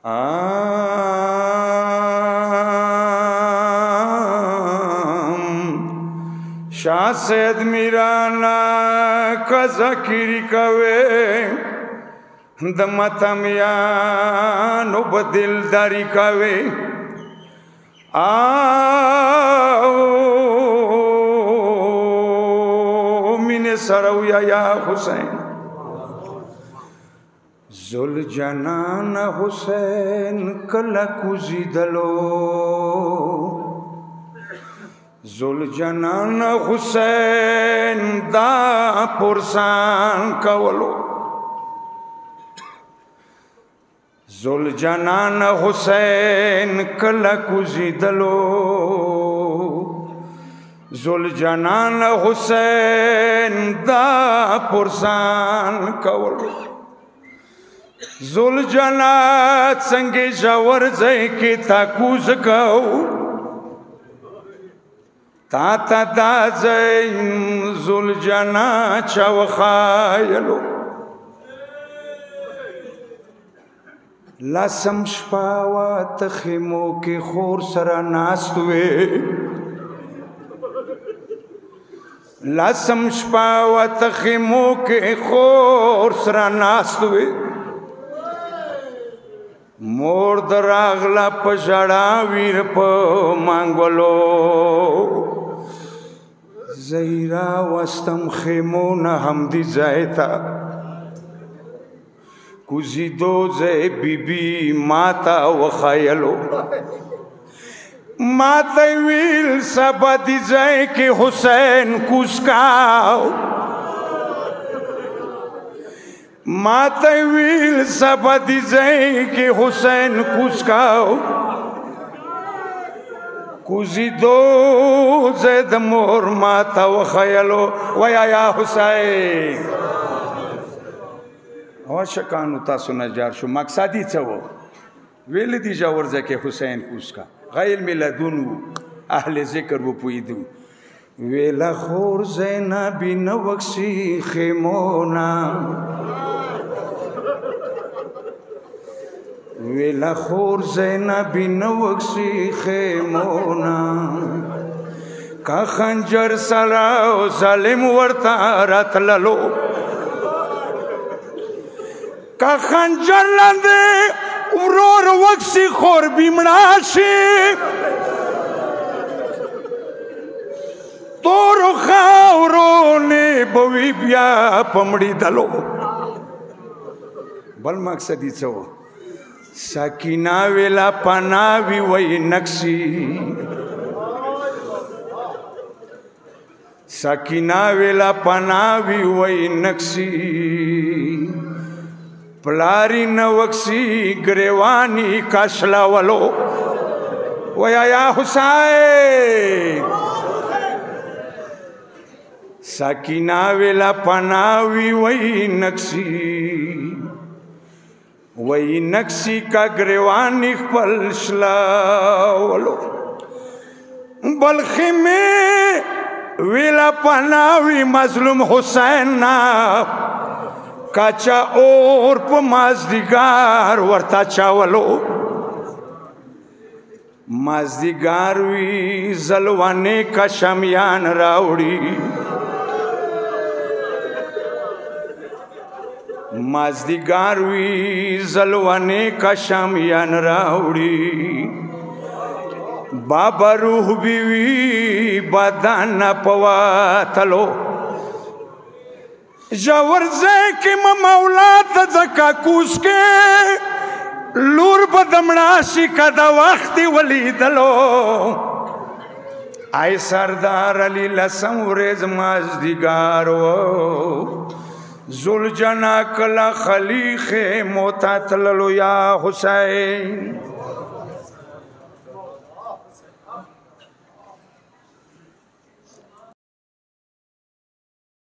شاه سید میرانا کا ذکری کوي د ماتمیانو بدلداری کوي مینه سره یا حسین زل جنان حسین کلا کوزیدلو زل جنان حسین دا پرسان کولو زل جنان حسین کلا کوزیدلو زل جنان حسین دا پرسان کولو زل جنات څنګه جوړ ځای کې تا کوز کو تا تا دا ځای زل جنات چاو خایلو لاسم شپاوا تخیمو کې خور سره ناست وې لاسم شپاوا تخیمو کې خور سره ناست وې مور دراغلا پژړا ویر په مانګولو زهرا واستم خیمونه هم دی زایتا کوزی دو زې بیبي ماتا وخایلو ماتا ویل سبا دی زای کې حسین کوسکاو ماتا ویل سبا دی زئی کہ حسین کوسکاو کوزی دو زید مور ماتا و خیلو ویا یا حسین وشکانو تاسو نجار شو مقصدی چو ویل دی جاور زکی حسین کوسکا غیر ملدونو اهل ذکر و پویدو ویلا خور زینا بی نوکسی خیمونا ویلا خور زینا بی نوکسی خیمونا کا خنجر سلاو ظالم ورطا راتللو کا خنجر لندے ورور وکسی خور بیمناشی تورو خاورو نے بوی بیا پمڑی دلو بل مقصدی چو سکینہ ویلا پناوی وی نقصی سکینہ ویلا پناوی وی نقصی پلاری نوکسی گریوانی کاشلا ولو ویا یا حسین سکینہ ویلا پناوی وی نقصی وی نقصی کا گریوانی خپل شلاولو بلخی میں ویلا پناوی مظلوم حسین نا کچا اور پا مازدگار ورطا چاولو مازدگار وی زلوانے کا شمیان راوڑی مازدگار وی زلوانے کا شامیان راوڑی بابا روح بیوی بادانا پواتلو جاور زیکی مولاد زکا کوس کے لور بدمڑاشی کا دا وقتی ولی دلو آئی سردار علی لسم ریز مازدگارو زل جنا کلا خلیخ موتا تللو یا حسین